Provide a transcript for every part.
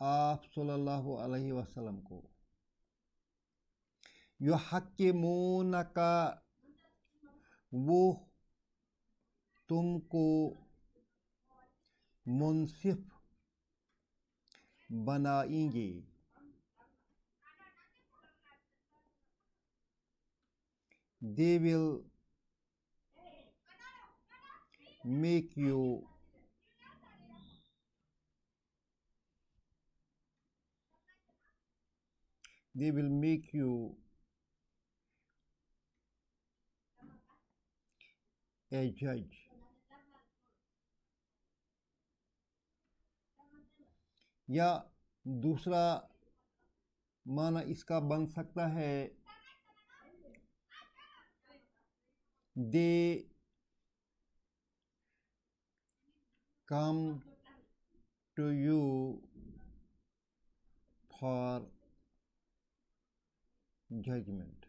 آپ صلی اللہ علیہ وسلم کو، یحکمونکا وہ تم کو منصف بنائیں گے، they will make you a judge. یا دوسرا معنی اس کا بن سکتا ہے they come to you for judgment.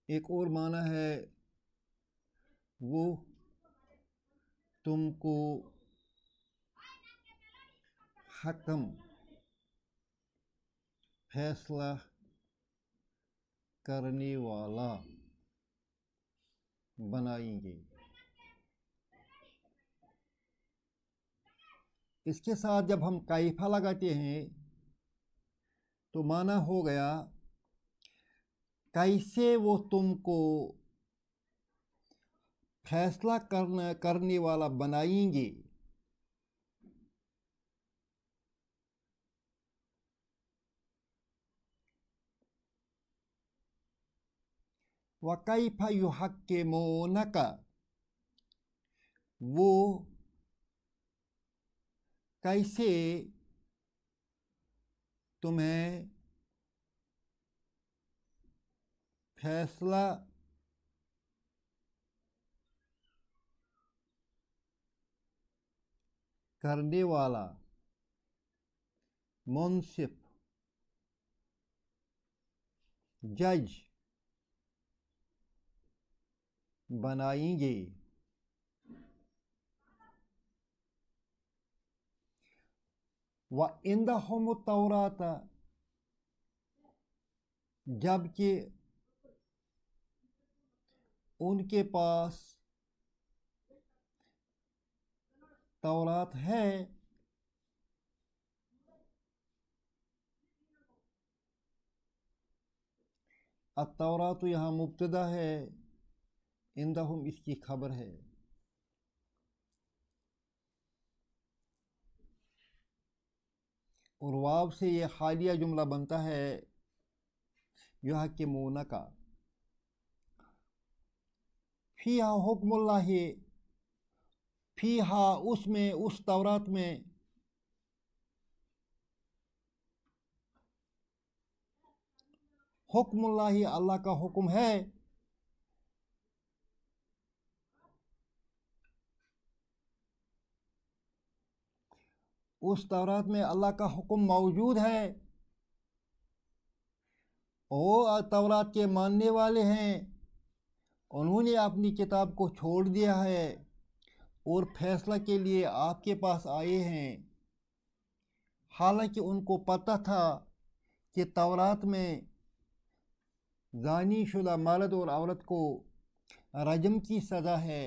ایک اور معنی ہے وہ تم کو حکم فیصلہ کرنے والا بنائیں گے۔ اس کے ساتھ جب ہم کیفا لگاتے ہیں تو معنی ہو گیا کیسے وہ تم کو فیصلہ کرنے والا بنائیں گے۔ وَكَيْفَ يُحَكِّمُونَكَ وہ کیسے تمہیں فیصلہ کرنے والا منصف جج بنائیں گے۔ وَعِندَهُمُ التَّوْرَاةُ جبکہ ان کے پاس تورات ہے، التورات یہاں مبتدا ہے، عندہم اس کی خبر ہے۔ اور واو سے یہ حالیہ جملہ بنتا ہے یحکمونک، فیہا حکم اللہ، فیہا اس میں، اس تورات میں، حکم اللہ اللہ کا حکم ہے، اس تورات میں اللہ کا حکم موجود ہے، وہ تورات کے ماننے والے ہیں، انہوں نے اپنی کتاب کو چھوڑ دیا ہے اور فیصلہ کے لیے آپ کے پاس آئے ہیں، حالانکہ ان کو پتہ تھا کہ تورات میں زانی شدہ مرد اور عورت کو رجم کی سزا ہے۔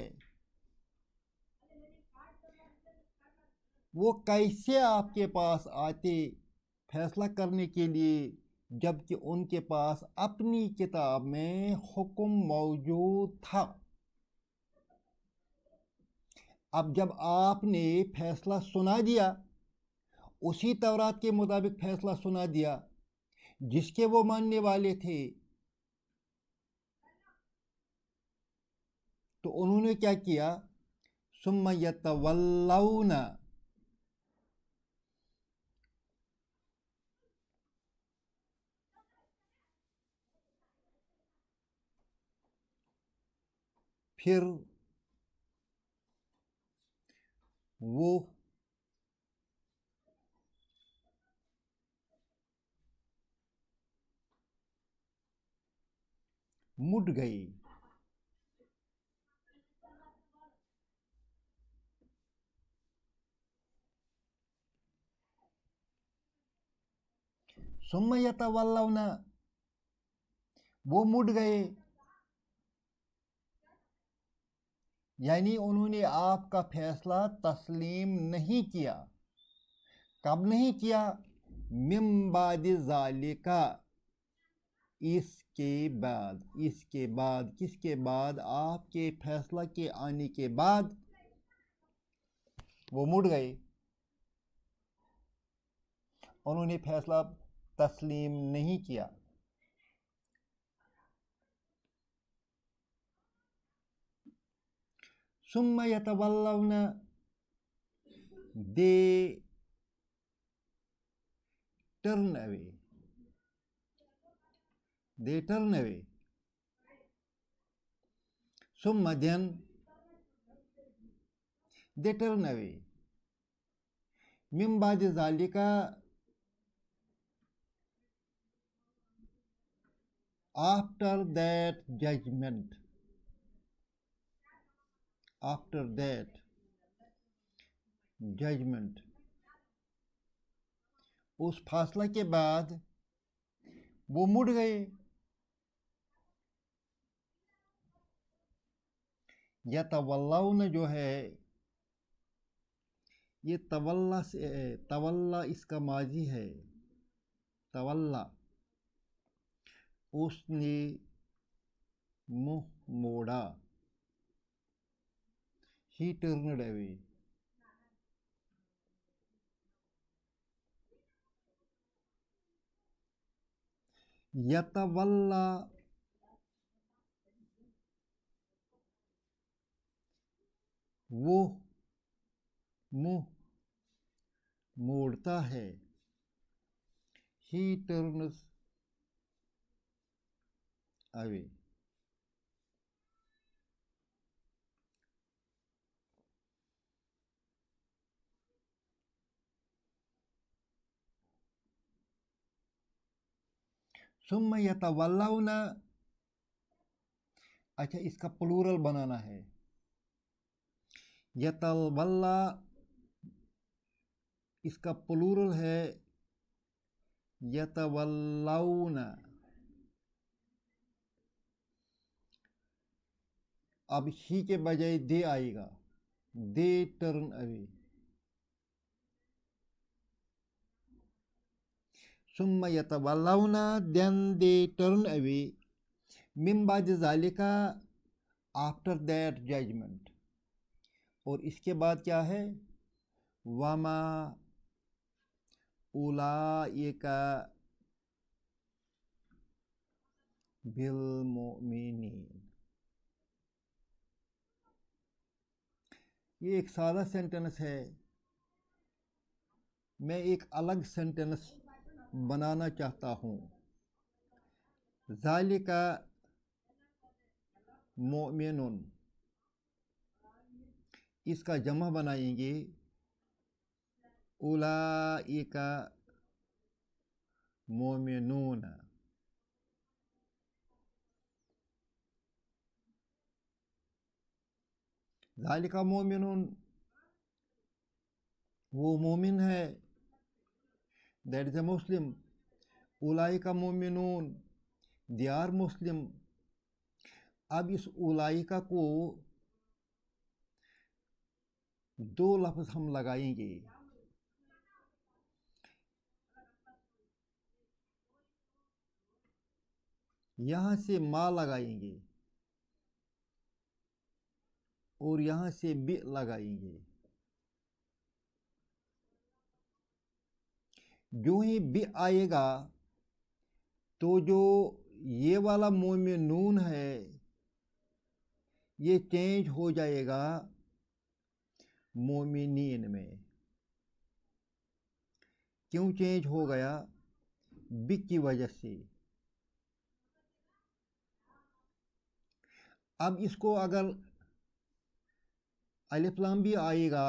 وہ کیسے آپ کے پاس آتے فیصلہ کرنے کے لیے جبکہ ان کے پاس اپنی کتاب میں حکم موجود تھا۔ اب جب آپ نے فیصلہ سنا دیا، اسی تورات کے مطابق فیصلہ سنا دیا جس کے وہ ماننے والے تھے، تو انہوں نے کیا کیا؟ ثم یتولون، پھر وہ مٹ گئی. ثم یتولون وہ مٹ گئے، یعنی انہوں نے آپ کا فیصلہ تسلیم نہیں کیا. کب نہیں کیا؟ من بعد ذالک، اس کے بعد. اس کے بعد کس کے بعد؟ آپ کے فیصلہ کے آنے کے بعد وہ مڑ گئے، انہوں نے فیصلہ تسلیم نہیں کیا. ثم یتولون they turn away. They turn away. ثم then they turn away. من بعد ذلك after that judgment. After that judgment. اس فاصلہ کے بعد وہ مڑ گئے. یتولون جو ہے یہ تولا سے ہے. تولا اس کا ماضی ہے. تولا اس نے منہ موڑا. He turned away. یتولا وہ منہ موڑتا ہے. He turns away. ثم یتولون، اچھا اس کا پلورل بنانا ہے. یتولا اس کا پلورل ہے یتولون. اب ہی کے بجائے دے آئے گا. دے ٹرن اوے. ثم یتولون then they turn away من بعد ذالک after that judgment. اور اس کے بعد کیا ہے؟ وما اولئک بالمؤمنین. یہ ایک سادہ سینٹنس ہے. میں ایک الگ سینٹنس بنانا چاہتا ہوں. ذالک مؤمنون، اس کا جمع بنائیں گے اولئک مومنون. ذالک مومنون وہ مومن ہے. That is a Muslim. اولئک مومنون they are مسلم. اب اس اولئک کو دو لفظ ہم لگائیں گے. یہاں سے ما لگائیں گے اور یہاں سے بی لگائیں گے. جو ہی بی آئے گا تو جو یہ والا مومنون ہے یہ چینج ہو جائے گا مومنین میں. کیوں چینج ہو گیا؟ بی کی وجہ سے. اب اس کو اگر الف لام بھی آئے گا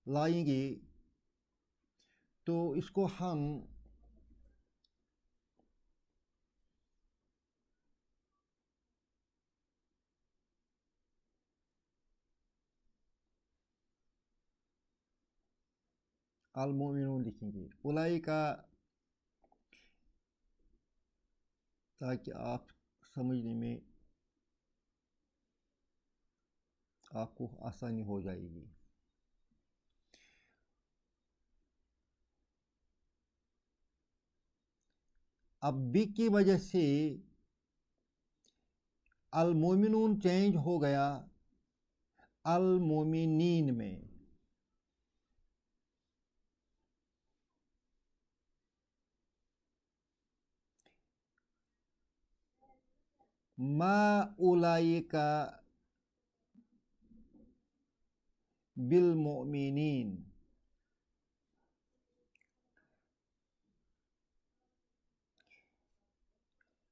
لائیں گے تو اس کو ہم المومنون لکھیں گے اولئک، تاکہ آپ سمجھنے میں آپ کو آسانی ہو جائے گی. اب بھی کی وجہ سے المومنون چینج ہو گیا المومنین میں. ما اولئک بالمؤمنین.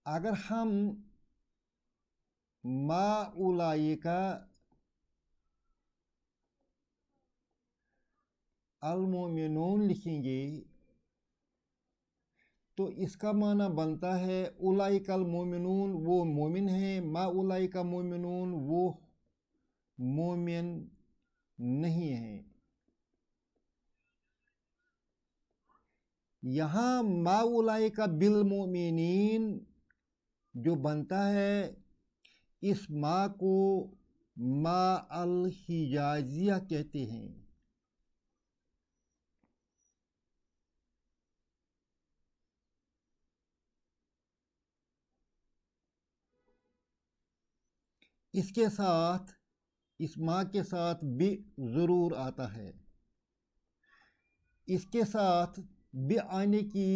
اگر ہم ما اولئک المؤمنون لکھیں گے تو اس کا معنی بنتا ہے اولئک المؤمنون وہ مومن ہیں، ما اولئک مومنون وہ مومن نہیں ہیں. یہاں ما اولئک بالمؤمنین جو بنتا ہے اس ما کو ما الحجازیہ کہتے ہیں. اس کے ساتھ اس ما کے ساتھ بھی ضرور آتا ہے. اس کے ساتھ بھی آنے کی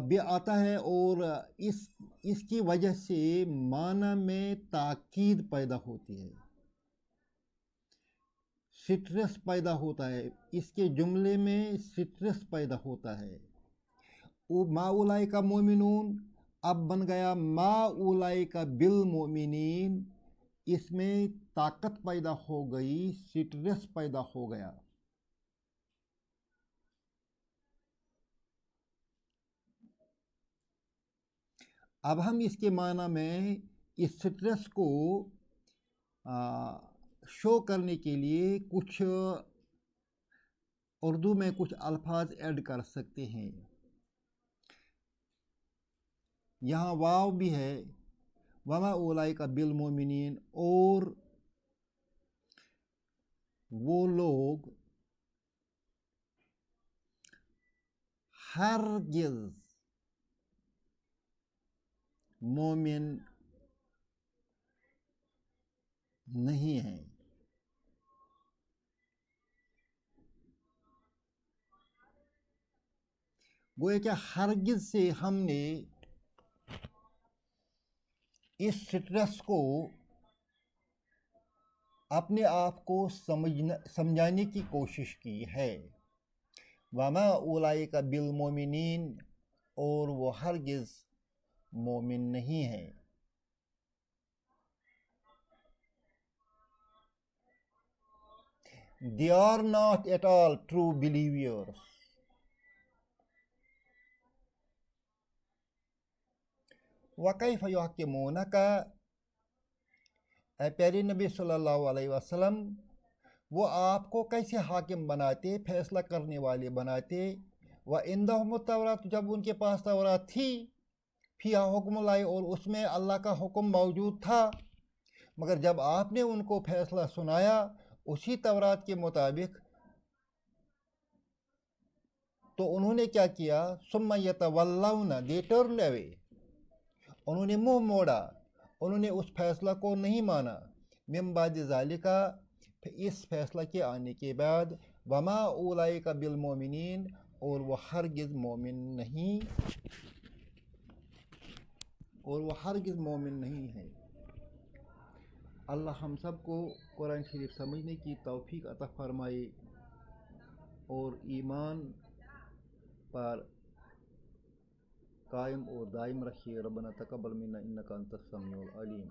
بھی آتا ہے اور اس کی وجہ سے معنی میں تاکید پیدا ہوتی ہے، سٹریس پیدا ہوتا ہے، اس کے جملے میں سٹریس پیدا ہوتا ہے. ما اولئک مومنون اب بن گیا ما اولئک بالمؤمنین. اس میں طاقت پیدا ہو گئی، سٹریس پیدا ہو گیا. اب ہم اس کے معنی میں اس سٹریس کو شو کرنے کے لیے کچھ اردو میں کچھ الفاظ ایڈ کر سکتے ہیں. یہاں واو بھی ہے، وما اولئک بالمؤمنین، اور وہ لوگ ہرگز مومن نہیں ہیں. گویا کہ ہرگز سے ہم نے اس سٹریس کو اپنے آپ کو سمجھانے کی کوشش کی ہے. وما اولئک بالمؤمنین، اور وہ ہرگز مومن نہیں ہیں. They are not at all true believers. وَكَيْفَ يُحَكِّمُونَكَ، اے پیارے نبی صلی اللہ علیہ وسلم، وہ آپ کو کیسے حاکم بناتے، فیصلہ کرنے والے بناتے. وَعِندَهُمُ التَّوْرَاةُ، جب ان کے پاس تورات تھی، فِيهَا حُكْمُ اللَّهِ، اور اس میں اللہ کا حکم موجود تھا، مگر جب آپ نے ان کو فیصلہ سنایا اسی تورات کے مطابق تو انہوں نے کیا کیا؟ ثُمَّ يَتَوَلَّوْنَ، they turned away، انہوں نے منہ موڑا، انہوں نے اس فیصلہ کو نہیں مانا. من بعد ذالک، اس فیصلہ کے آنے کے بعد. وما اولئک بالمؤمنین، اور وہ ہرگز مومن نہیں، اور وہ ہرگز مومن نہیں ہے. اللہ ہم سب کو قرآن شریف سمجھنے کی توفیق عطا فرمائے اور ایمان پر قائم اور دائم رکھیے. ربنا تقبل منا انک انت السمیع العلیم.